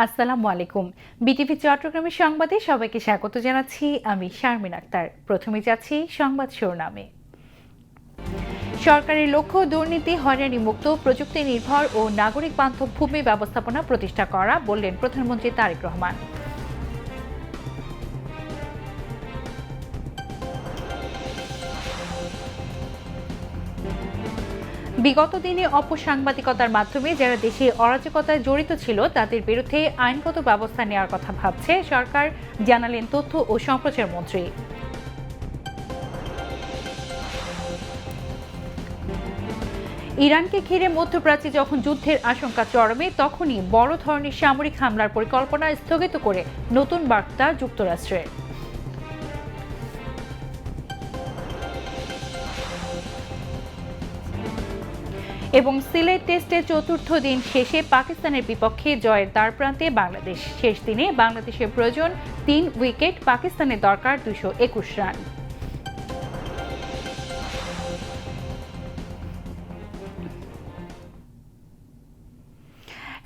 আসসালামু আলাইকুম। বিটিভি চট্টগ্রামের সংবাদে সবাইকে স্বাগত জানাচ্ছি। আমি শারমিন আক্তার। প্রথমে যাচ্ছি সংবাদ শিরোনামে। সরকারের লক্ষ্য দুর্নীতি, হয়রানি মুক্ত, প্রযুক্তি নির্ভর ও নাগরিক বান্ধব ভূমি ব্যবস্থাপনা প্রতিষ্ঠা করা, বললেন প্রধানমন্ত্রী তারেক রহমান। বিগত দিনে অপসাংবাদিকতার মাধ্যমে যারা দেশে অরাজকতায় জড়িত ছিল তাদের বিরুদ্ধে আইনগত ব্যবস্থা নেওয়ার কথা ভাবছে সরকার, জানালেন তথ্য ও সম্প্রচার মন্ত্রী। ইরানকে ঘিরে মধ্যপ্রাচ্যে যখন যুদ্ধের আশঙ্কা চরমে, তখনই বড় ধরনের সামরিক হামলার পরিকল্পনা স্থগিত করে নতুন বার্তা যুক্তরাষ্ট্রের। এবং সিলেট টেস্টের চতুর্থ দিন শেষে পাকিস্তানের বিপক্ষে জয়ের দ্বারপ্রান্তে বাংলাদেশ। শেষ দিনে বাংলাদেশের প্রয়োজন 3 উইকেট, পাকিস্তানের দরকার 221 রান।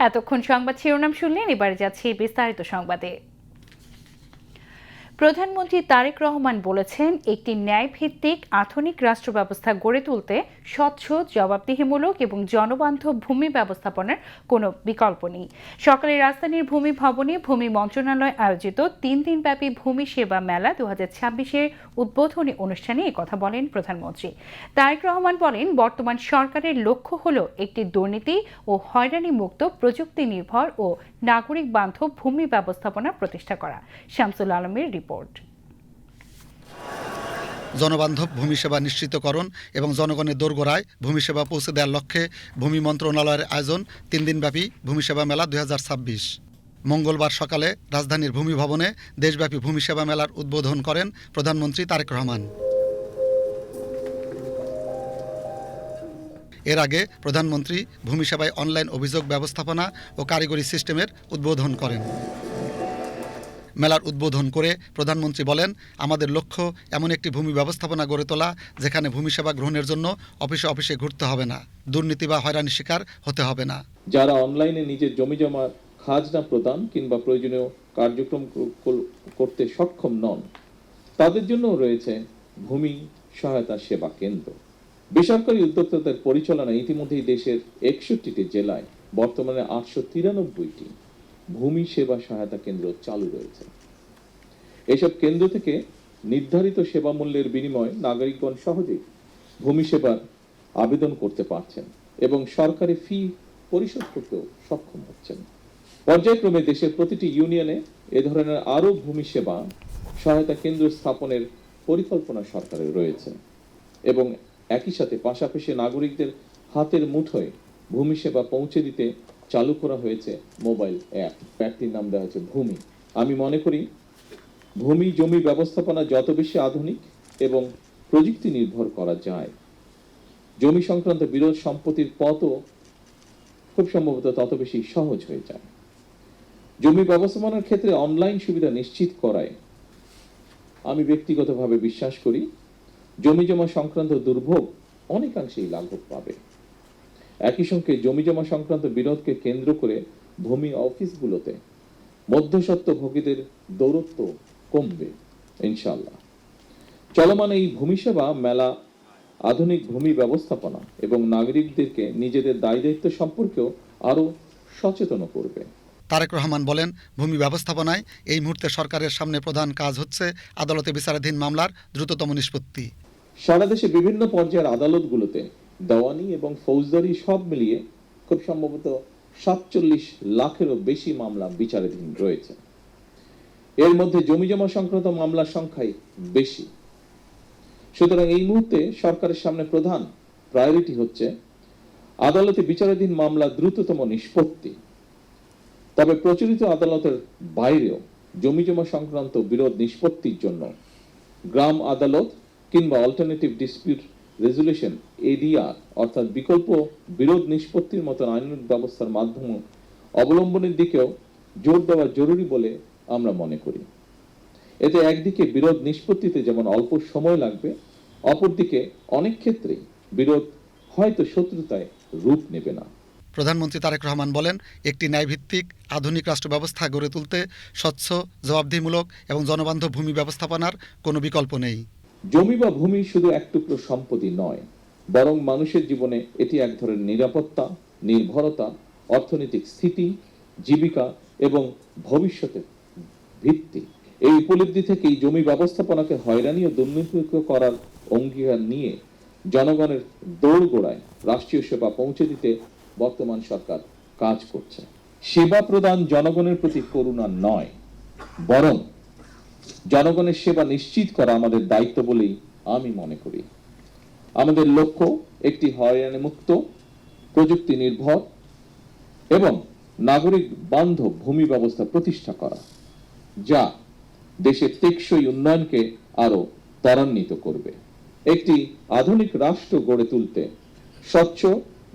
এতক্ষণ সংবাদ শিরোনাম শুনলেন, এবারে যাচ্ছি বিস্তারিত সংবাদে। প্রধানমন্ত্রী তারেক রহমান বলেছেন, একটি ন্যায়ভিত্তিক আধুনিক রাষ্ট্র ব্যবস্থা গড়ে তুলতে স্বচ্ছ, জবাবদিহিমূলক এবং জনবান্ধব ভূমি ব্যবস্থাপনার কোনো বিকল্প নেই। সকালে রাজধানীর ভূমি ভবনে ভূমি মন্ত্রণালয় আয়োজিত 3 দিনব্যাপী ভূমি সেবা মেলা 2026-এর উদ্বোধনী অনুষ্ঠানে একথা বলেন প্রধানমন্ত্রী। তারেক রহমান বলেন, বর্তমান সরকারের লক্ষ্য হল একটি দুর্নীতি ও হয়রানি মুক্ত, প্রযুক্তি নির্ভর ও নাগরিক বান্ধব ভূমি ব্যবস্থাপনা প্রতিষ্ঠা করা। শামসুল আলমের রিপোর্ট। জনবান্ধব ভূমি সেবা নিশ্চিতকরণ এবং জনগণের দোরগোড়ায় ভূমি সেবা পৌঁছে দেওয়ার লক্ষ্যে ভূমি মন্ত্রণালয়ের আয়োজন 3 দিনব্যাপী ভূমি সেবা মেলা 2026। মঙ্গলবার সকালে রাজধানীর ভূমি ভবনে দেশব্যাপী ভূমি সেবা মেলার উদ্বোধন করেন প্রধানমন্ত্রী তারেক রহমান। এর আগে প্রধানমন্ত্রী ভূমি সেবায় অনলাইন অভিযোগ ব্যবস্থাপনা ও কারিগরি সিস্টেমের উদ্বোধন করেন। মেলার উদ্বোধন করে প্রধানমন্ত্রী বলেন, আমাদের লক্ষ্য এমন একটি ভূমি ব্যবস্থাপনা গড়ে তোলা যেখানে ভূমি সেবা গ্রহণের জন্য অফিসে অফিসে ঘুরতে হবে না, দুর্নীতি বা হয়রানির শিকার হতে হবে না। যারা অনলাইনে নিজের জমিজমা খাজনা প্রদান কিংবা প্রয়োজনীয় কার্যক্রম করতে সক্ষম নন, তাদের জন্য রয়েছে ভূমি সহায়তা সেবা কেন্দ্র। বেসরকারি উদ্যোক্তাদের পরিচালনায় ইতিমধ্যেই দেশের 61টি জেলায় বর্তমানে 893টি ভূমি সেবা সহায়তা কেন্দ্র চালু রয়েছে। এসব কেন্দ্র থেকে নির্ধারিত সেবা মূল্যের বিনিময়ে নাগরিকগণ সহজেই ভূমি সেবার আবেদন করতে পারছেন এবং সরকারি ফি পরিশোধ করতেও সক্ষম হচ্ছেন। পর্যায়ক্রমে দেশের প্রতিটি ইউনিয়নে এ ধরনের আরও ভূমি সেবা সহায়তা কেন্দ্র স্থাপনের পরিকল্পনা সরকারের রয়েছে এবং একই সাথে পাশাপাশি নাগরিকদের হাতের মুঠোয় ভূমি সেবা পৌঁছে দিতে চালু করা হয়েছে মোবাইল অ্যাপটির নাম দেওয়া হয়েছে ভূমি। আমি মনে করি ভূমি জমি ব্যবস্থাপনা যত বেশি আধুনিক এবং প্রযুক্তি নির্ভর করা যায়, জমি সংক্রান্ত বিরোধ সম্পত্তির পথও খুব সম্ভবত তত বেশি সহজ হয়ে যায়। জমি ব্যবস্থাপনার ক্ষেত্রে অনলাইন সুবিধা নিশ্চিত করায় আমি ব্যক্তিগতভাবে বিশ্বাস করি জমি জমা সংক্রান্ত দুর্ভোগ অনেকাংশেই লাঘব পাবে। একই সঙ্গে জমি জমা সংক্রান্ত বিরোধকে কেন্দ্র করে ভূমি অফিসগুলোতে মধ্যস্বত্বভোগীদের দৌরত্ব কমবে ইনশাআল্লাহ। চলমান এই ভূমি সেবা মেলা আধুনিক ভূমি ব্যবস্থাপনা এবং নাগরিকদেরকে নিজেদের দায়িত্ব সম্পর্কেও আরও সচেতন করবে। তারেক রহমান বলেন, ভূমি ব্যবস্থাপনায় এই মুহূর্তে সরকারের সামনে প্রধান কাজ হচ্ছে আদালতে বিচারাধীন মামলার দ্রুততম নিষ্পত্তি। সারা দেশে বিভিন্ন পর্যায়ের আদালতগুলোতে দেওয়ানি এবং ফৌজদারি সব মিলিয়ে খুব সম্ভবত 47 লাখেরও বেশি মামলা বিচারাধীন রয়েছে। এর মধ্যে জমিজমা সংক্রান্ত মামলার সংখ্যাই বেশি। সুতরাং এই মুহূর্তে সরকারের সামনে প্রধান প্রায়োরিটি হচ্ছে আদালতে বিচারাধীন মামলা দ্রুততম নিষ্পত্তি। তবে প্রচলিত আদালতের বাইরেও জমিজমা সংক্রান্ত বিরোধ নিষ্পত্তির জন্য গ্রাম আদালত কিংবা অল্টারনেটিভ ডিসপিউট রেজুলেশন এডিআর অর্থাৎ বিকল্প বিরোধ নিষ্পত্তির মতো আইনানুগ ব্যবস্থার মাধ্যম অবলম্বনের দিকেও জোর দেওয়া জরুরি বলে আমরা মনে করি। এতে একদিকে বিরোধ নিষ্পত্তিতে যেমন অল্প সময় লাগবে, অপরদিকে অনেক ক্ষেত্রেই বিরোধ হয়তো শত্রুতায় রূপ নেবে না। প্রধানমন্ত্রী তারেক রহমান বলেন, একটি ন্যায়ভিত্তিক আধুনিক রাষ্ট্র ব্যবস্থা গড়ে তুলতে স্বচ্ছ, জবাবদিহিমূলক এবং জনবান্ধব ভূমি ব্যবস্থাপনার কোনো বিকল্প নেই। জমি বা ভূমি শুধু এক টুকরো সম্পত্তি নয়, বরং মানুষের জীবনে এটি এক ধরনের নিরাপত্তা, নির্ভরতা, অর্থনৈতিক স্থিতি, জীবিকা এবং ভবিষ্যতের ভিত্তি। এই উপলব্ধি থেকেই জমি ব্যবস্থাপনাকে হয়রানি ও দুর্নীতিমুক্ত করার অঙ্গীকার নিয়ে জনগণের দোরগোড়ায় রাষ্ট্রীয় সেবা পৌঁছে দিতে বর্তমান সরকার কাজ করছে। সেবা প্রদান জনগণের প্রতি করুণা নয়, বরং জনগণের সেবা নিশ্চিত করা আমাদের দায়িত্ব বলেই আমি মনে করি। আমাদের লক্ষ্য একটি হয়রানিমুক্ত, প্রযুক্তি নির্ভর এবং নাগরিক বান্ধব ভূমি ব্যবস্থা প্রতিষ্ঠা করা, যা দেশের টেকসই উন্নয়নকে আরো ত্বরান্বিত করবে। একটি আধুনিক রাষ্ট্র গড়ে তুলতে স্বচ্ছ,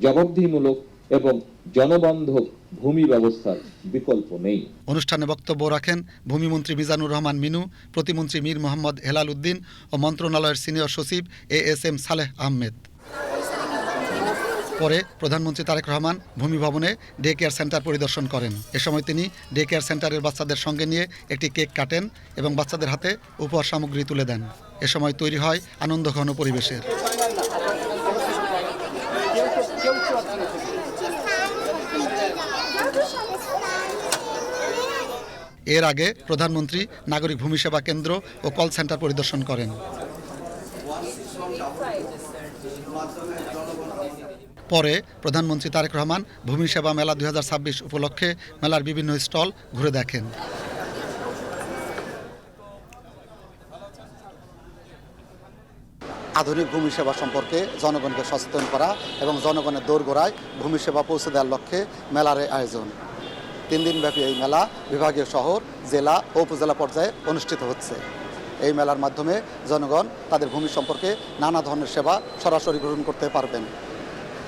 জবাবদিহিমূলক এবং জনবান্ধব ভূমি ব্যবস্থার বিকল্প নেই। অনুষ্ঠানে বক্তব্য রাখেন ভূমিমন্ত্রী মিজানুর রহমান মিনু, প্রতিমন্ত্রী মীর মোহাম্মদ হেলাল উদ্দিন ও মন্ত্রণালয়ের সিনিয়র সচিব ASM সালেহ আহমেদ। পরে প্রধানমন্ত্রী তারেক রহমান ভূমি ভবনে ডে কেয়ার সেন্টার পরিদর্শন করেন। এ সময় তিনি ডে কেয়ার সেন্টারের বাচ্চাদের সঙ্গে নিয়ে একটি কেক কাটেন এবং বাচ্চাদের হাতে উপহার সামগ্রী তুলে দেন। এ সময় তৈরি হয় আনন্দঘন পরিবেশের। এর আগে প্রধানমন্ত্রী নাগরিক ভূমি সেবা কেন্দ্র ও কল সেন্টার পরিদর্শন করেন। পরে প্রধানমন্ত্রী তারেক রহমান ভূমি সেবা মেলা 2026 উপলক্ষে মেলার বিভিন্ন স্টল ঘুরে দেখেন। আধুনিক ভূমি সেবা সম্পর্কে জনগণকে সচেতন করা এবং জনগণের দোরগোড়ায় ভূমি সেবা পৌঁছে দেওয়ার লক্ষ্যে মেলার আয়োজন। 3 দিনব্যাপী এই মেলা বিভাগীয় শহর, জেলা ও উপজেলা পর্যায়ে অনুষ্ঠিত হচ্ছে। এই মেলার মাধ্যমে জনগণ তাদের ভূমি সম্পর্কে নানা ধরনের সেবা সরাসরি গ্রহণ করতে পারবেন,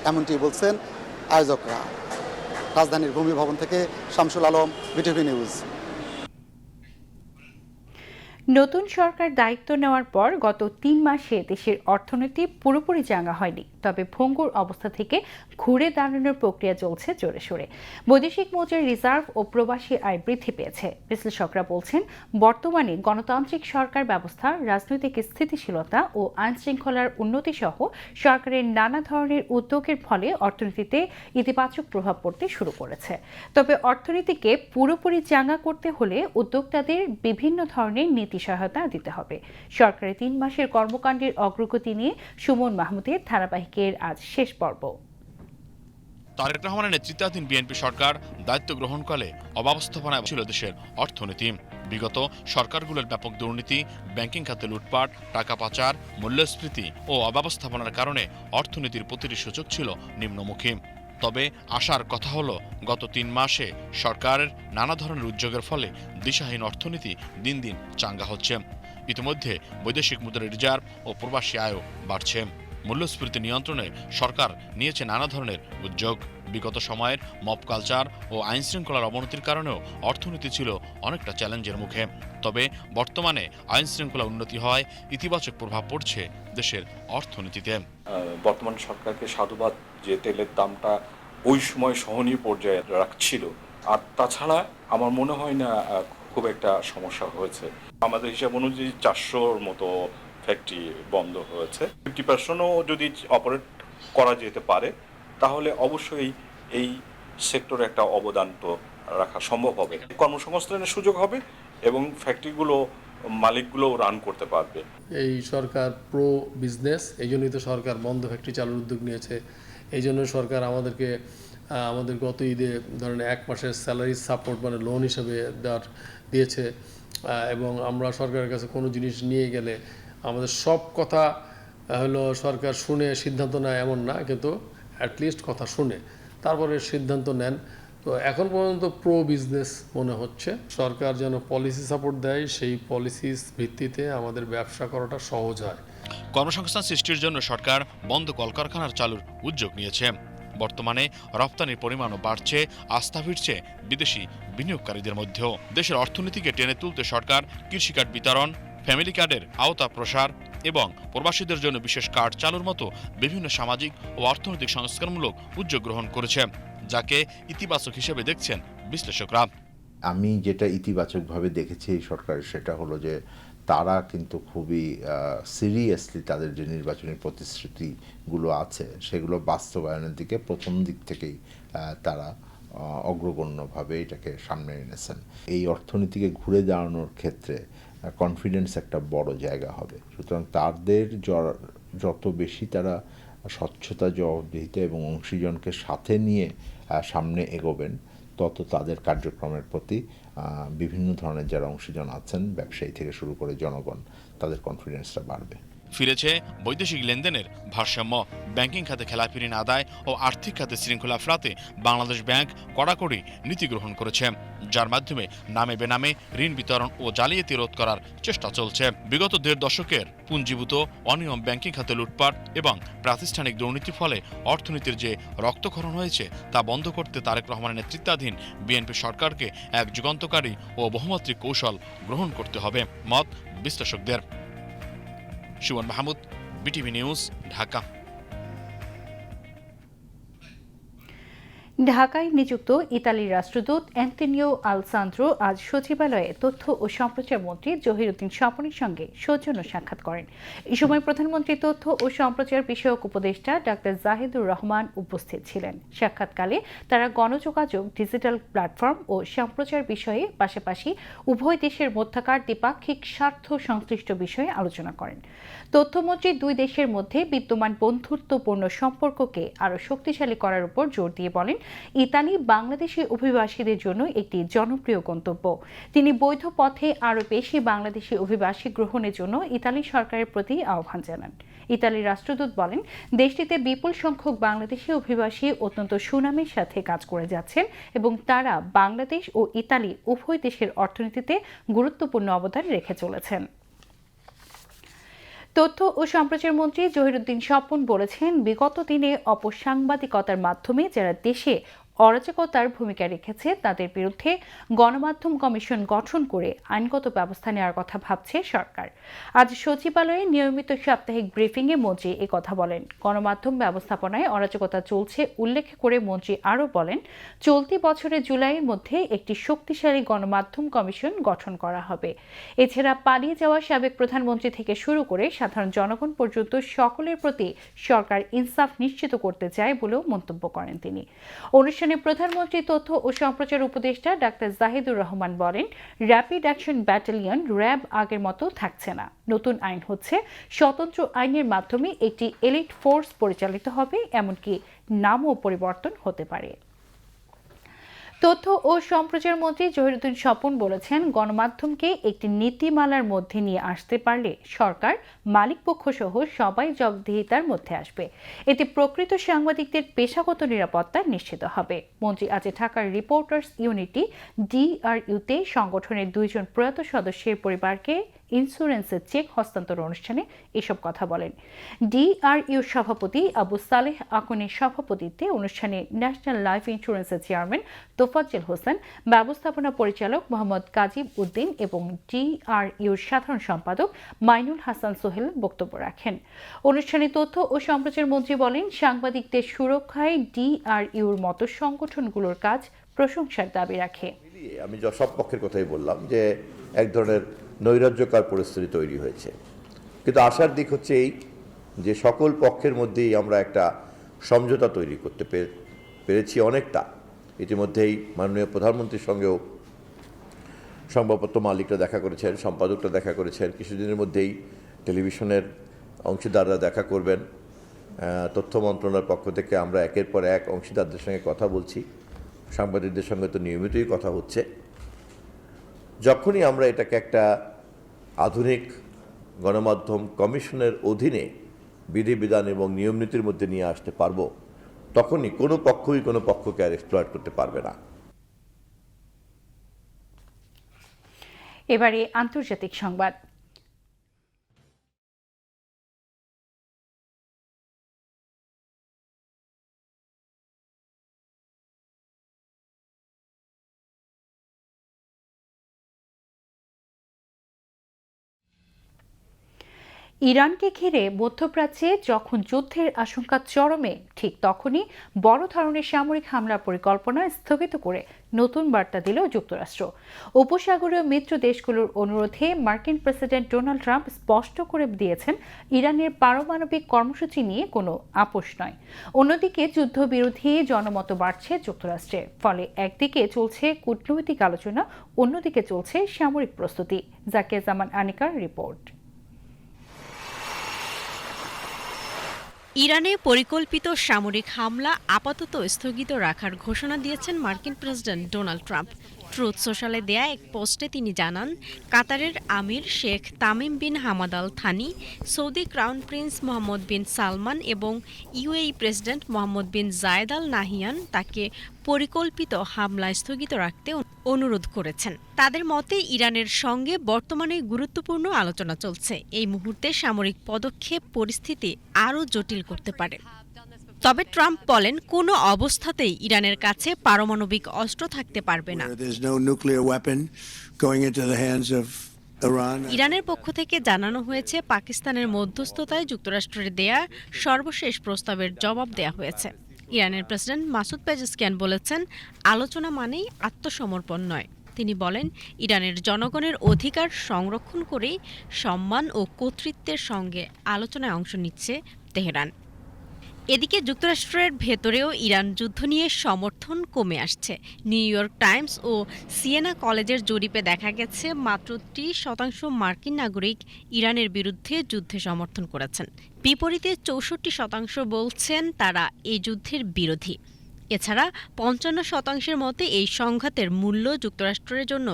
এমনটি বলছেন আয়োজকরা। রাজধানীর ভূমি ভবন থেকে শামসুল আলম, বিটিভি নিউজ। নতুন সরকার দায়িত্ব নেওয়ার পর গত 3 মাসে দেশের অর্থনীতি পুরোপুরি চাঙ্গা হয়নি, তবে ভঙ্গুর অবস্থা থেকে ঘুরে দাঁড়ানোর প্রক্রিয়া চলছে জোরে সোরে। বৈদেশিক মুদ্রার রিজার্ভ ও প্রবাসী আয় বৃদ্ধি পেয়েছে। বিশ্লেষকরা বলছেন, বর্তমানে গণতান্ত্রিক সরকার ব্যবস্থা, রাজনৈতিক স্থিতিশীলতা ও আইন শৃঙ্খলার উন্নতি সহ সরকারের নানা ধরনের উদ্যোগের ফলে অর্থনীতিতে ইতিবাচক প্রভাব পড়তে শুরু করেছে। তবে অর্থনীতিকে পুরোপুরি চাঙ্গা করতে হলে উদ্যোক্তাদের বিভিন্ন ধরনের নীতি সহায়তা দিতে হবে। সরকারের 3 মাসের কর্মকাণ্ডের অগ্রগতি নিয়ে সুমন মাহমুদের ধারাবাহিকের আজ শেষ পর্ব। তারেক রহমানের নেতৃত্বাধীন বিএনপি সরকার দায়িত্ব গ্রহণকালে অব্যবস্থাপনায় ছিল দেশের অর্থনীতি। বিগত সরকারগুলোর ব্যাপক দুর্নীতি, ব্যাংকিং খাতে লুটপাট, টাকা পাচার, মূল্যস্ফীতি ও অব্যবস্থাপনার কারণে অর্থনীতির প্রতিটি সূচক ছিল নিম্নমুখী। তবে আশার কথা হলো, গত 3 মাসে সরকারের নানা ধরনের উদ্যোগের ফলে দিশাহীন অর্থনীতি দিন দিন চাঙ্গা হচ্ছে। ইতিমধ্যে বৈদেশিক মুদ্রার রিজার্ভ ও প্রবাসী আয়ও বাড়ছে। মূল্যস্ফীতি নিয়ন্ত্রণে সরকার নিয়েছে নানা ধরনের উদ্যোগ। বিগত সময়ের মব কালচার ও আইন শৃঙ্খলার অবনতির কারণেও অর্থনীতি ছিল অনেকটা চ্যালেঞ্জের মুখে। তবে বর্তমানে আইন শৃঙ্খলা উন্নতি হয় ইতিবাচক প্রভাব পড়ছে দেশের অর্থনীতিতে। বর্তমান সরকারকে সাধুবাদ যে তেলের দামটা ওই সময় সহনীয় পর্যায়ে রাখছিল। আর তাছাড়া আমার মনে হয় না খুব একটা সমস্যা হয়েছে। আমাদের হিসাব অনুযায়ী 400-র মতো ফ্যাক্টরি বন্ধ হয়েছে। 50%ও যদি অপারেট করা যেতে পারে তাহলে অবশ্যই এই সেক্টরে একটা অবদান তো রাখা সম্ভব হবে। কর্মসংস্থানের সুযোগ হবে এবং ফ্যাক্টরিগুলো মালিকগুলো রান করতে পারবে। এই সরকার প্রো বিজনেস, এই জন্যই তো সরকার বন্ধ ফ্যাক্টরি চালুর উদ্যোগ নিয়েছে। এই জন্য সরকার আমাদের গত ঈদে ধরেন 1 মাসের স্যালারি সাপোর্ট মানে লোন হিসেবে দিয়েছে। এবং আমরা সরকারের কাছে কোনো জিনিস নিয়ে গেলে আমাদের সব কথা হলো সরকার শুনে সিদ্ধান্ত নেয় এমন না, কিন্তু অ্যাটলিস্ট কথা শুনে তারপরে সিদ্ধান্ত নেন। তো এখন পর্যন্ত প্রো বিজনেস মনে হচ্ছে। সরকার যেন পলিসি সাপোর্ট দেয়, সেই পলিসির ভিত্তিতে আমাদের ব্যবসা করাটা সহজ হয়। কর্মসংস্থান সৃষ্টির জন্য সরকার বন্ধ কলকারখানার চালুর উদ্যোগ নিয়েছে। বর্তমানে রপ্তানির পরিমাণও বাড়ছে, আস্থা ফিরছে বিদেশি বিনিয়োগকারীদের মধ্যেও। দেশের অর্থনীতিকে টেনে তুলতে সরকার কৃষি কার্ড বিতরণ, ফ্যামিলি কার্ডের আওতা প্রসার এবং প্রবাসীদের জন্য বিশেষ কার্ড চালুর মতো বিভিন্ন সামাজিক ও অর্থনৈতিক সংস্কারমূলক উদ্যোগ গ্রহণ করেছে। যাকে ইতিবাচক হিসেবে দেখছেন বিশ্লেষকরা। আমি যেটা ইতিবাচকভাবে দেখেছি এই সরকারের, সেটা হলো যে তারা কিন্তু খুবই সিরিয়াসলি তাদের যে নির্বাচনী প্রতিশ্রুতিগুলো আছে সেগুলো বাস্তবায়নের দিকে প্রথম দিক থেকেই তারা অগ্রগণ্যভাবে এটাকে সামনে এনেছেন। এই অর্থনীতিকে ঘুরে দাঁড়ানোর ক্ষেত্রে কনফিডেন্স একটা বড় জায়গা হবে। সুতরাং তাদের যত বেশি তারা স্বচ্ছতা, জবাবদিহিতা এবং অংশীজনকে সাথে নিয়ে সামনে এগোবেন, তত তাদের কার্যক্রমের প্রতি বিভিন্ন ধরনের যারা অংশীজন আছেন, ব্যবসায়ী থেকে শুরু করে জনগণ, তাদের কনফিডেন্সটা বাড়বে। ফিরেছে বৈদেশিক লেনদেনের ভারসাম্য। ব্যাংকিং খাতে খেলাপি ঋণ আদায় ও আর্থিক খাতে শৃঙ্খলা ফেরাতে বাংলাদেশ ব্যাংক কড়াকড়ি নীতি গ্রহণ করেছে, যার মাধ্যমে নামে বেনামে ঋণ বিতরণ ও জালিয়াতি রোধ করার চেষ্টা চলছে। বিগত ১.৫ দশকের পুঞ্জীভূত অনিয়ম, ব্যাংকিং খাতে লুটপাট এবং প্রাতিষ্ঠানিক দুর্নীতির ফলে অর্থনীতির যে রক্তক্ষরণ হয়েছে তা বন্ধ করতে তারেক রহমানের নেতৃত্বাধীন বিএনপি সরকারকে এক যুগান্তকারী ও বহুমাত্রিক কৌশল গ্রহণ করতে হবে মত বিশ্লেষকদের। Suman Mahmud, BTV news, Dhaka. ঢাকায় নিযুক্ত ইতালির রাষ্ট্রদূত অ্যান্তোনিও আলসান্দ্রো আজ সচিবালয়ে তথ্য ও সম্প্রচার মন্ত্রী জহিরুদ্দিন স্বপনের সঙ্গে সৌজন্য সাক্ষাৎ করেন। এ সময় প্রধানমন্ত্রী তথ্য ও সম্প্রচার বিষয়ক উপদেষ্টা ডাক্তার জাহিদুর রহমান উপস্থিত ছিলেন। সাক্ষাৎকালে তারা গণযোগাযোগ, ডিজিটাল প্ল্যাটফর্ম ও সম্প্রচার বিষয়ে পাশাপাশি উভয় দেশের মধ্যকার দ্বিপাক্ষিক স্বার্থ সংশ্লিষ্ট বিষয়ে আলোচনা করেন। তথ্যমন্ত্রী দুই দেশের মধ্যে বিদ্যমান বন্ধুত্বপূর্ণ সম্পর্ককে আরও শক্তিশালী করার উপর জোর দিয়ে বলেন, ইতালি বাংলাদেশি অভিবাসীদের জন্য একটি জনপ্রিয় গন্তব্য। তিনি বৈধ পথে আরও বেশি বাংলাদেশি অভিবাসী গ্রহণের জন্য ইতালি সরকারের প্রতি আহ্বান জানান। ইতালির রাষ্ট্রদূত বলেন, দেশটিতে বিপুল সংখ্যক বাংলাদেশি অভিবাসী অত্যন্ত সুনামের সাথে কাজ করে যাচ্ছেন এবং তারা বাংলাদেশ ও ইতালি উভয় দেশের অর্থনীতিতে গুরুত্বপূর্ণ অবদান রেখে চলেছেন। তথ্য ও সম্প্রচার মন্ত্রী জহিরুদ্দিন স্বপন বলেছেন, বিগত দিনে অপসাংবাদিকতার মাধ্যমে যারা দেশে অরাজকতার ভূমিকা রেখেছে তাদের বিরুদ্ধে গণমাধ্যম কমিশন গঠন করে আইনগত ব্যবস্থা নেওয়ার কথা ভাবছে সরকার। আজ সচিবালয়ে নিয়মিত সাপ্তাহিক ব্রিফিংয়ে মন্ত্রী কথা বলেন। গণমাধ্যম ব্যবস্থাপনায় অরাজকতা চলছে উল্লেখ করে মন্ত্রী আরও বলেন, চলতি বছরের জুলাইয়ের মধ্যে একটি শক্তিশালী গণমাধ্যম কমিশন গঠন করা হবে। এছাড়া পালিয়ে যাওয়া সাবেক প্রধানমন্ত্রী থেকে শুরু করে সাধারণ জনগণ পর্যন্ত সকলের প্রতি সরকার ইনসাফ নিশ্চিত করতে চায় বলেও মন্তব্য করেন তিনি। অনুষ্ঠানে প্রধানমন্ত্রী তথ্য ও সম্প্রচার উপদেষ্টা ডাক্তার জাহিদুর রহমান বলেন, র্যাপিড অ্যাকশন ব্যাটালিয়ন র্যাব আগের মতো থাকছে না। নতুন আইন হচ্ছে স্বতন্ত্র আইনের মাধ্যমে একটি এলিট ফোর্স পরিচালিত হবে, এমনকি নামও পরিবর্তন হতে পারে। তথ্য ও সম্প্রচার মন্ত্রী জহিরুদ্দিন স্বপন বলেছেন, গণমাধ্যমকে একটি নীতিমালার মধ্যে নিয়ে আসতে পারলে সরকার, মালিকপক্ষ সহ সবাই জবাবদিহিতার মধ্যে আসবে। এতে প্রকৃত সাংবাদিকদের পেশাগত নিরাপত্তা নিশ্চিত হবে। মন্ত্রী আজ ঢাকার রিপোর্টার্স ইউনিটি DRU-তে সংগঠনের 2 জন প্রয়াত সদস্যের পরিবারকে ইন্স্যুরেন্সের চেক হস্তান্তর অনুষ্ঠানে এসব কথা বলেন। DRU সভাপতি আবু সালেহ আকনের সভাপতিত্বে অনুষ্ঠানে ন্যাশনাল লাইফ ইন্স্যুরেন্সের চেয়ারম্যান তোফাজ্জল হোসেন, ব্যবস্থাপনা পরিচালক মোহাম্মদ কাজীব উদ্দিন এবং DRUর সাধারণ সম্পাদক মাইনুল হাসান সোহেল বক্তব্য রাখেন। অনুষ্ঠানে তথ্য ও সম্প্রচার মন্ত্রী বলেন, সাংবাদিকদের সুরক্ষায় DRUর মতো সংগঠনগুলোর কাজ প্রশংসার দাবি রাখে। আমি সব পক্ষের কথাই বললাম যে এক ধরনের নৈরাজ্যকর পরিস্থিতি তৈরি হয়েছে, কিন্তু আশার দিক হচ্ছে এই যে সকল পক্ষের মধ্যেই আমরা একটা সমঝোতা তৈরি করতে পেরেছি অনেকটা। ইতিমধ্যেই মাননীয় প্রধানমন্ত্রীর সঙ্গেও সংবাদপত্র মালিকরা দেখা করেছেন, সম্পাদকরা দেখা করেছেন। কিছুদিনের মধ্যেই টেলিভিশনের অংশীদাররা দেখা করবেন। তথ্য মন্ত্রণালয়ের পক্ষ থেকে আমরা একের পর এক অংশীদারদের সঙ্গে কথা বলছি, সাংবাদিকদের সঙ্গে তো নিয়মিতই কথা হচ্ছে। যখনই আমরা এটাকে একটা আধুনিক গণমাধ্যম কমিশনের অধীনে বিধিবিধান এবং নিয়মনীতির মধ্যে নিয়ে আসতে পারবো, তখনই কোনো পক্ষই কোনো পক্ষকে আর এক্সপ্লয়েট করতে পারবে না। এবারে আন্তর্জাতিক সংবাদ। ইরানকে ঘিরে মধ্যপ্রাচ্যে যখন যুদ্ধের আশঙ্কা চরমে, ঠিক তখনই বড় ধরনের সামরিক হামলার পরিকল্পনা স্থগিত করে নতুন বার্তা দিল যুক্তরাষ্ট্র। উপসাগরীয় মিত্র দেশগুলোর অনুরোধে মার্কিন প্রেসিডেন্ট ডোনাল্ড ট্রাম্প স্পষ্ট করে দিয়েছেন ইরানের পারমাণবিক কর্মসূচি নিয়ে কোনো আপোষ নয়। অন্যদিকে যুদ্ধবিরোধী জনমত বাড়ছে যুক্তরাষ্ট্রে, ফলে একদিকে চলছে কূটনৈতিক আলোচনা, অন্যদিকে চলছে সামরিক প্রস্তুতি। জাকিয়া জামান আনিকার রিপোর্ট। ইরানে পরিকল্পিত সামরিক হামলা আপাতত স্থগিত রাখার ঘোষণা দিয়েছেন মার্কিন প্রেসিডেন্ট ডোনাল্ড ট্রাম্প। ট্রুথ সোশ্যালে দেয়া এক পোস্টে তিনি জানান, কাতারের আমির Sheikh Tamim bin Hamad Al Thani, Saudi crown prince Mohammed bin Salman এবং UAE president Mohammed bin Zayed Al Nahyan তাকে পরিকল্পিত হামলা স্থগিত রাখতে অনুরোধ করেছেন। তাদের মতে ইরানের সঙ্গে বর্তমানে গুরুত্বপূর্ণ আলোচনা চলছে। এই মুহূর্তে সামরিক পদক্ষেপ পরিস্থিতি আরও জটিল করতে পারে। তবে ট্রাম্প বলেন, কোনো অবস্থাতেই ইরানের কাছে পারমাণবিক অস্ত্র থাকতে পারবে না। ইরানের পক্ষ থেকে জানানো হয়েছে, পাকিস্তানের মধ্যস্থতায় যুক্তরাষ্ট্রের দেয়া সর্বশেষ প্রস্তাবের জবাব দেয়া হয়েছে। ইরানের প্রেসিডেন্ট মাসুদ পেজেশকিয়ান বলেছেন, আলোচনা মানেই আত্মসমর্পণ নয়। তিনি বলেন, ইরানের জনগণের অধিকার সংরক্ষণ করেই সম্মান ও কর্তৃত্বের সঙ্গে আলোচনায় অংশ নিচ্ছে তেহরান। এদিকে যুক্তরাষ্ট্রের ভেতরেও ইরান যুদ্ধ নিয়ে সমর্থন কমে আসছে। নিউ ইয়র্ক টাইমস ও সিয়েনা কলেজের জরিপে দেখা গেছে, মাত্র 30% মার্কিন নাগরিক ইরানের বিরুদ্ধে যুদ্ধে সমর্থন করেছেন। বিপরীতে 64% বলছেন তারা এই যুদ্ধের বিরোধী। এছাড়া 55% মতে এই সংঘাতের মূল্য যুক্তরাষ্ট্রের জন্য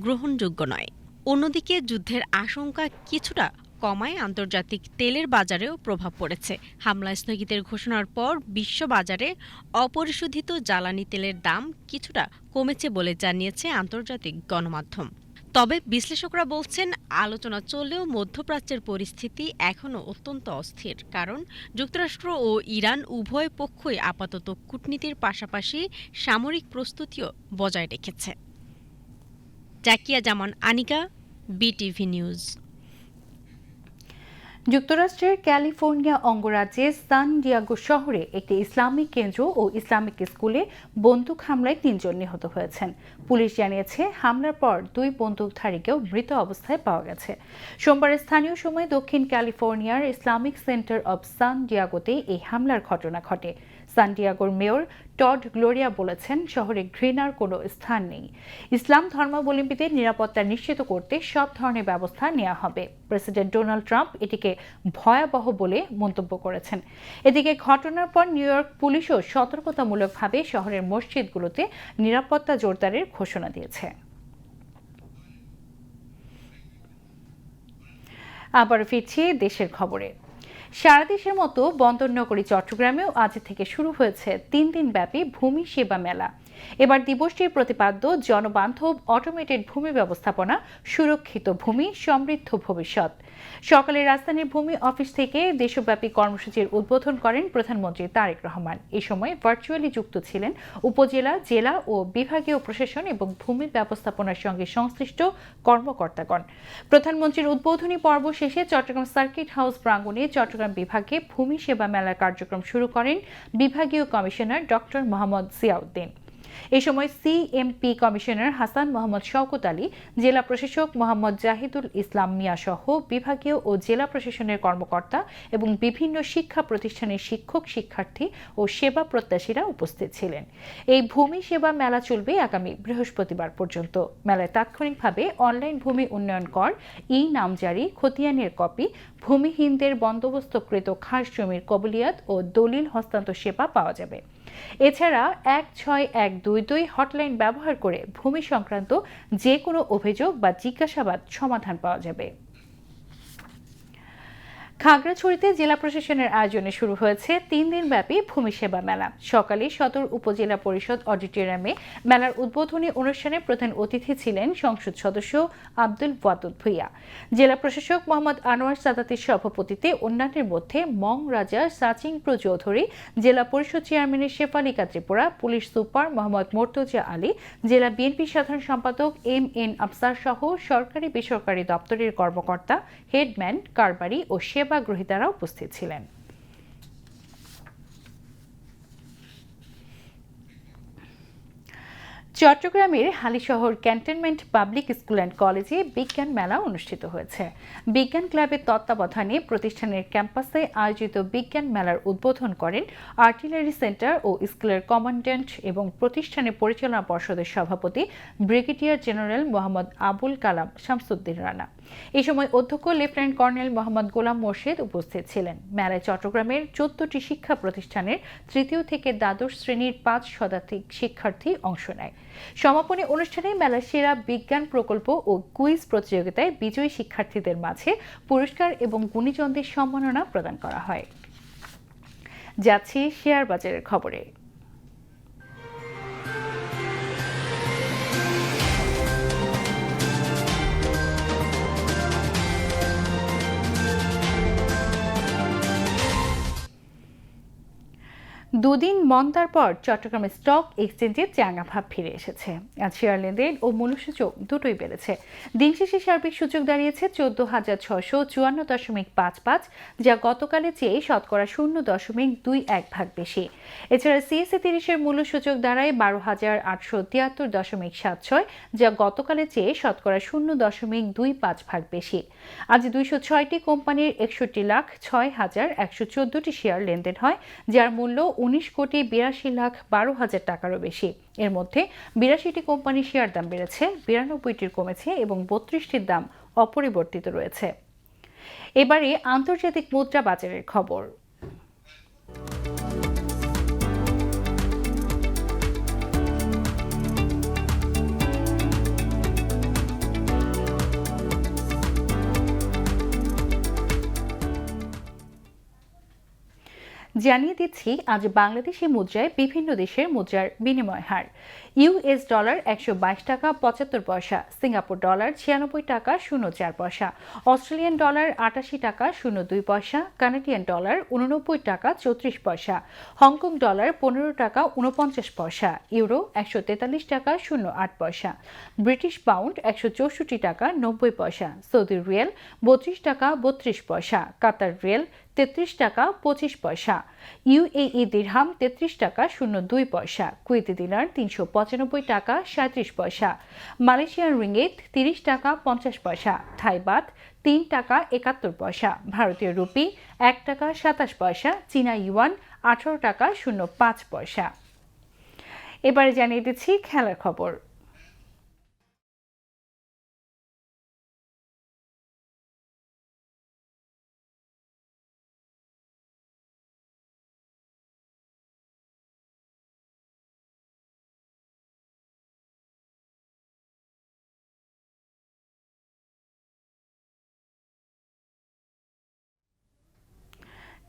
গ্রহণযোগ্য নয়। অন্যদিকে যুদ্ধের আশঙ্কা কিছুটা কমায় আন্তর্জাতিক তেলের বাজারেও প্রভাব পড়েছে। হামলা স্থগিতের ঘোষণার পর বিশ্ব বাজারে অপরিশোধিত জ্বালানি তেলের দাম কিছুটা কমেছে বলে জানিয়েছে আন্তর্জাতিক গণমাধ্যম। তবে বিশ্লেষকরা বলছেন, আলোচনা চললেও মধ্যপ্রাচ্যের পরিস্থিতি এখনও অত্যন্ত অস্থির, কারণ যুক্তরাষ্ট্র ও ইরান উভয় পক্ষই আপাতত কূটনীতির পাশাপাশি সামরিক প্রস্তুতিও বজায় রেখেছে। জাকিয়া জামান আনিকা, বিটিভি নিউজ। যুক্তরাষ্ট্রের ক্যালিফোর্নিয়া অঙ্গরাজ্যের সান ডিয়েগো শহরে একটি ইসলামিক কেন্দ্র ও ইসলামিক স্কুলে বন্দুক হামলায় 3 জন নিহত হয়েছেন। পুলিশ জানিয়েছে, হামলার পর 2 বন্দুকধারীকেও মৃত অবস্থায় পাওয়া গেছে। সোমবার স্থানীয় সময় দক্ষিণ ক্যালিফোর্নিয়ার ইসলামিক সেন্টার অব সান ডিয়েগোতে এই হামলার ঘটনা ঘটে। সান ডিয়েগোর মেয়র টড গ্লোরিয়া বলেছেন, শহরে ঘৃণার কোনো স্থান নেই। ইসলাম ধর্মাবলম্বীদের নিরাপত্তা নিশ্চিত করতে সব ধরনের ব্যবস্থা নেওয়া হবে। প্রেসিডেন্ট ডোনাল্ড ট্রাম্প এটিকে ভয়াবহ বলে মন্তব্য করেছেন। এদিকে ঘটনার পর নিউ ইয়র্ক পুলিশও সতর্কতামূলকভাবে শহরের মসজিদগুলোতে নিরাপত্তা জোরদারের ঘোষণা দিয়েছে। আবার ফিরছি দেশের খবরে। সারা দেশের মতো বন্দরনগরী চট্টগ্রামেও আজ থেকে শুরু হয়েছে 3 দিনব্যাপী ভূমি সেবা মেলা। এবার দিবসটির প্রতিপাদ্য জনবান্ধব অটোমেটেড ভূমি ব্যবস্থাপনা, সুরক্ষিত ভূমি, সমৃদ্ধ ভবিষ্যৎ। সকালে রাজধানীর ভূমি অফিস থেকে দেশব্যাপী কর্মসূচির উদ্বোধন করেন প্রধানমন্ত্রী তারেক রহমান। এই সময় ভার্চুয়ালি যুক্ত ছিলেন উপজেলা, জেলা ও বিভাগীয় প্রশাসন এবং ভূমি ব্যবস্থাপনার সঙ্গে সংশ্লিষ্ট কর্মকর্তাগণ। প্রধানমন্ত্রীর উদ্বোধনী পর্ব শেষে চট্টগ্রাম সার্কিট হাউস প্রাঙ্গণে চট্টগ্রাম বিভাগে ভূমি সেবা মেলার কার্যক্রম শুরু করেন বিভাগীয় কমিশনার ডক্টর মোহাম্মদ জিয়াউদ্দিন। এ সময় সিএমপি কমিশনার হাসান মোহাম্মদ শওকত আলী, জেলা প্রশাসক মোহাম্মদ জাহিদুল ইসলাম মিয়া সহ বিভাগীয় ও জেলা প্রশাসনের কর্মকর্তা এবং বিভিন্ন শিক্ষা প্রতিষ্ঠানের শিক্ষক, শিক্ষার্থী ও সেবা প্রত্যাশীরা উপস্থিত ছিলেন। এই ভূমি সেবা মেলা চলবে আগামী বৃহস্পতিবার পর্যন্ত। মেলায় তাৎক্ষণিকভাবে অনলাইন ভূমি উন্নয়ন কর, নামজারি, খতিয়ানের কপি, ভূমিহীনদের বন্দোবস্তকৃত খাস জমির কবুলিয়াত ও দলিল হস্তান্তর সেবা পাওয়া যাবে। এছাড়া 16122 হটলাইন ব্যবহার করে ভূমি সংক্রান্ত যে কোনো অভিযোগ বা জিজ্ঞাসাবাদ সমাধান পাওয়া যাবে। খাগড়াছড়িতে জেলা প্রশাসনের আয়োজনে শুরু হয়েছে 3 দিনব্যাপী ভূমি সেবা মেলা। সকালে সদর উপজেলা পরিষদ অডিটোরিয়ামে মেলার উদ্বোধনী অনুষ্ঠানে প্রধান অতিথি ছিলেন সংসদ সদস্য আব্দুল ওয়াদুদ ভূঁইয়া। জেলা প্রশাসক মোহাম্মদ আনোয়ার সাদাতের সভাপতিত্বে অন্যান্যের মধ্যে মং রাজা সাচিং প্রো চৌধুরী, জেলা পরিষদ চেয়ারম্যানের শেফালিকা ত্রিপুরা, পুলিশ সুপার মোহাম্মদ মোর্তজা আলী, জেলা বিএনপি সাধারণ সম্পাদক MN আফসার সহ সরকারি বেসরকারি দপ্তরের কর্মকর্তা, হেডম্যান, কারবারি ও সেবা গ্রহীতারা উপস্থিত ছিলেন। চট্টগ্রামের Halishahar cantonment public school and কলেজে বিজ্ঞান মেলা অনুষ্ঠিত হয়েছে। বিজ্ঞান ক্লাবের তত্ত্বাবধানে প্রতিষ্ঠানের ক্যাম্পাসে আয়োজিত বিজ্ঞান মেলার উদ্বোধন করেন আর্টিলারি সেন্টার ও স্কুলের কমান্ড্যান্ট এবং প্রতিষ্ঠানের পরিচালনা পর্ষদের সভাপতি ব্রিগেডিয়ার জেনারেল মোহাম্মদ আবুল কালাম শামসুদ্দিন রানা। এই সময় অধ্যক্ষ লেফটেন্যান্ট কর্নেল মোহাম্মদ গোলাম মোর্শেদ উপস্থিত ছিলেন। মেলায় চট্টগ্রামের 14টি শিক্ষা প্রতিষ্ঠানের তৃতীয় থেকে দ্বাদশ শ্রেণীর 5 শতাধিক শিক্ষার্থী অংশ নেয়। সমাপনী অনুষ্ঠানে মেলার সেরা বিজ্ঞান প্রকল্প ও কুইজ প্রতিযোগিতায় বিজয়ী শিক্ষার্থীদের মাঝে পুরস্কার এবং গুণীজনদের সম্মাননা প্রদান করা হয়। যাচ্ছি শেয়ার বাজারের খবরে। দুদিন মন্দার পর চট্টগ্রামের স্টক এক্সচেঞ্জে চাঙা ভাব ফিরে এসেছে। আজ শেয়ার লেনদেন ও মূল্যসূচক দুটোই বেড়েছে। দিন শেষে সার্বিক সূচক দাঁড়িয়েছে 14,654.55, যা গতকালের চেয়ে শতকরা 0.21 বেশি। এছাড়া CAC 30-এর মূল্যসূচক দাঁড়ায় 12,873.76, যা গতকালের চেয়ে শতকরা 0.25 বেশি। আজ 206টি কোম্পানির 61,06,114টি শেয়ার লেনদেন হয়, যার মূল্য 19,82,12,000 টাকারও বেশি। এর মধ্যে 82টি কোম্পানির শেয়ার দাম বেড়েছে, 92টির কমেছে এবং 32টির দাম অপরিবর্তিত রয়েছে। এবারে আন্তর্জাতিক মুদ্রা বাজারের খবর। জানিয়ে দিচ্ছি আজ বাংলাদেশি মুদ্রায় বিভিন্ন দেশের মুদ্রার বিনিময় হার। US ডলার 122 টাকা 75 পয়সা, সিঙ্গাপুর ডলার 96 টাকা 04 পয়সা, অস্ট্রেলিয়ান ডলার 88 টাকা 02 পয়সা, কানাডিয়ান ডলার 89 টাকা 34 পয়সা, হংকং ডলার 15 টাকা 49 পয়সা, ইউরো 143 টাকা 08 পয়সা, ব্রিটিশ পাউন্ড 164 টাকা 90 পয়সা, সৌদি রিয়াল 32 টাকা 32 পয়সা, কাতার রিয়াল 33 টাকা 25 পয়সা, UAE দিরহাম 33 টাকা 02 পয়সা, কুয়েতি দিনার 395 টাকা 37 পয়সা, মালয়েশিয়ান রিঙ্গিত 30 টাকা 50 পয়সা, থাই বাত 3 টাকা 71 পয়সা, ভারতীয় রুপি 1 টাকা 27 পয়সা, চীনা ইউয়ান 18 টাকা 05 পয়সা। এবারে জানিয়ে দিচ্ছি খেলার খবর।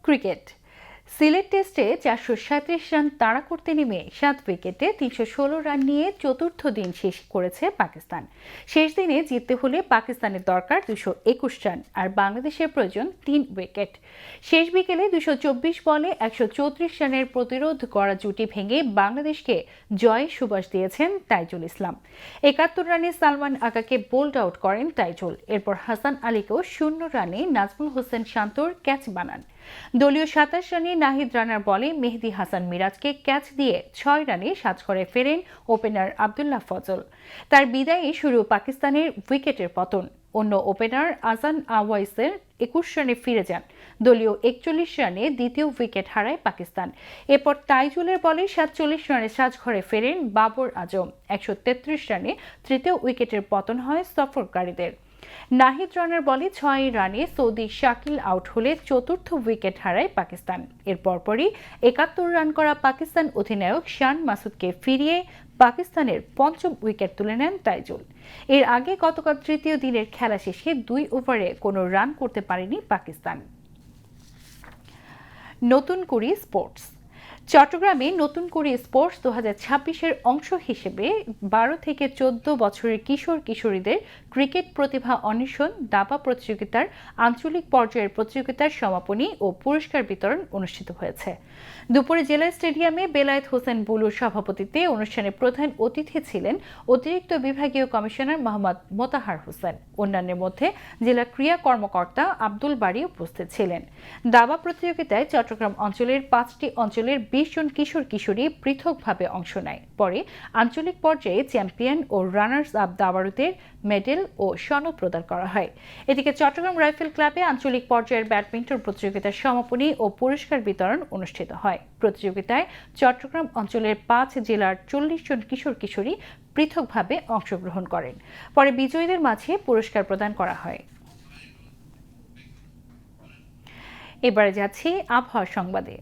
ক্রিকেট। সিলেট টেস্টে 437 রান তাড়া করতে নেমে 7 উইকেটে 316 রান নিয়ে চতুর্থ দিন শেষ করেছে পাকিস্তান। শেষ দিনে জিততে হলে পাকিস্তানের দরকার 221 রান, আর বাংলাদেশের প্রয়োজন 3 উইকেট। শেষ বিকেলে 224 বলে 134 রানের প্রতিরোধ গড়া জুটি ভেঙে বাংলাদেশকে জয়ের সুবাস দিয়েছেন তাইজুল ইসলাম। 71 রানে সালমান আকাকে বোল্ড আউট করেন তাইজুল। এরপর হাসান আলীকেও 0 রানে নাজমুল হোসেন শান্তর ক্যাচ বানান। দলীয় 27 রানে নাহিদ রানার বলে মেহেদী হাসান মিরাজকে ক্যাচ দিয়ে 6 রানে সাজঘরে ফেরেন ওপেনার আবদুল্লাহ ফজল। তার বিদায়ে শুরু পাকিস্তানের উইকেটের পতন। অন্য ওপেনার আজান আওয়াইসের 21 রানে ফিরে যান। দলীয় 41 রানে দ্বিতীয় উইকেট হারায় পাকিস্তান। এরপর তাইজুলের বলে 47 রানে সাজঘরে ফেরেন বাবর আজম। 133 রানে তৃতীয় উইকেটের পতন হয় সফরকারীদের। নাহিদ রানার বলে 6 রানে সৌদি শাকিল আউট হলে চতুর্থ উইকেট হারায় পাকিস্তান। এর পরপরই 71 রান করা পাকিস্তান অধিনায়ক শান মাসুদকে ফিরিয়ে পাকিস্তানের পঞ্চম উইকেট তুলে নেন তাইজুল। এর আগে গতকাল তৃতীয় দিনের খেলা শেষে 2 ওভারে কোনো রান করতে পারেনি পাকিস্তান। নতুন কুড়ি স্পোর্টস। চট্টগ্রামে নতুন কুড়ি স্পোর্টস 2026-এর অংশ হিসেবে 12 থেকে 14 বছরের কিশোর কিশোরীদের ক্রিকেট প্রতিভা অন্বেষণ দাবা প্রতিযোগিতার আঞ্চলিক পর্যায়ের প্রতিযোগিতার সমাপনী ও পুরস্কার বিতরণ অনুষ্ঠিত হয়েছে। দুপুরে জেলা স্টেডিয়ামে বেলায়েত হোসেন বুলুর সভাপতিত্বে অনুষ্ঠানে প্রধান অতিথি ছিলেন অতিরিক্ত বিভাগীয় কমিশনার মোহাম্মদ মোতাহার হোসেন। অন্যান্যের মধ্যে জেলা ক্রীড়া কর্মকর্তা আব্দুল বারী উপস্থিত ছিলেন। দাবা প্রতিযোগিতায় চট্টগ্রাম অঞ্চলের 5টি অঞ্চলের 20 জন কিশোর কিশোরী পৃথকভাবে অংশ নেয়। পরে আঞ্চলিক পর্যায়ে চ্যাম্পিয়ন ও রানার্স আপ দাবাড়ুদের মেডেল ও সনদ প্রদান করা হয়। এদিকে চট্টগ্রাম রাইফেল ক্লাবে আঞ্চলিক পর্যায়ের ব্যাডমিন্টন প্রতিযোগিতার সমাপনী ও পুরস্কার বিতরণ অনুষ্ঠিত হয়। প্রতিযোগিতায় চট্টগ্রাম অঞ্চলের 5 জেলার 40 জন কিশোর কিশোরী পৃথকভাবে অংশগ্রহণ করেন। পরে বিজয়ীদের মাঝে পুরস্কার প্রদান করা হয়। এবারে যাচ্ছি আবহাওয়া সংবাদে।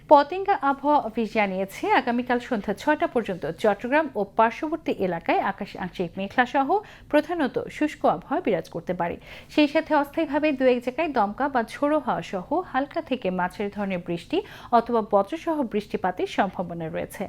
পতেঙ্গা আবহাওয়া অফিস জানিয়েছে আগামীকাল সন্ধ্যা 6টা পর্যন্ত চট্টগ্রাম ও পার্শ্ববর্তী এলাকায় আকাশ আংশিক মেঘলা সহ প্রধানত শুষ্ক আবহাওয়া বিরাজ করতে পারে। সেই সাথে অস্থায়ীভাবে দু এক জায়গায় দমকা বা ঝোড়ো হাওয়া সহ হালকা থেকে মাঝারি ধরনের বৃষ্টি অথবা বজ্রসহ বৃষ্টিপাতের সম্ভাবনা রয়েছে।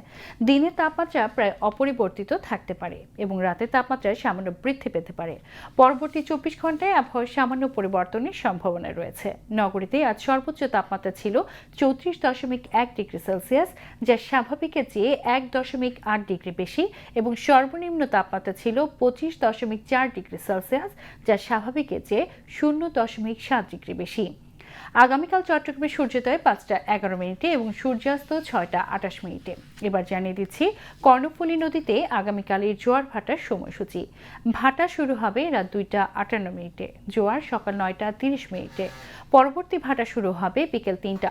দিনের তাপমাত্রা প্রায় অপরিবর্তিত থাকতে পারে এবং রাতের তাপমাত্রায় সামান্য বৃদ্ধি পেতে পারে। পরবর্তী 24 ঘন্টায় আবহাওয়ার সামান্য পরিবর্তনের সম্ভাবনা রয়েছে। নগরীতে আজ সর্বোচ্চ তাপমাত্রা ছিল 34.1 ডিগ্রি সেলসিয়াস, যা স্বাভাবিকের চেয়ে 1.8 ডিগ্রি বেশি এবং সর্বনিম্ন তাপমাত্রা ছিল 25.4 ডিগ্রি সেলসিয়াস, যা স্বাভাবিকের চেয়ে 0.7 ডিগ্রি বেশি। আগামীকাল চট্টগ্রামে সূর্যোদয় 5টা 11 মিনিটে এবং সূর্যাস্ত 6টা 28 মিনিটে। এবার জানিয়ে দিচ্ছি কর্ণফুলী নদীতে আগামীকালের জোয়ার ভাটার সময়সূচি। ভাটা শুরু হবে রাত 2টা 58 মিনিটে, জোয়ার সকাল 9টা 30 মিনিটে। পরবর্তী ভাটা শুরু হবে বিকেল 3টা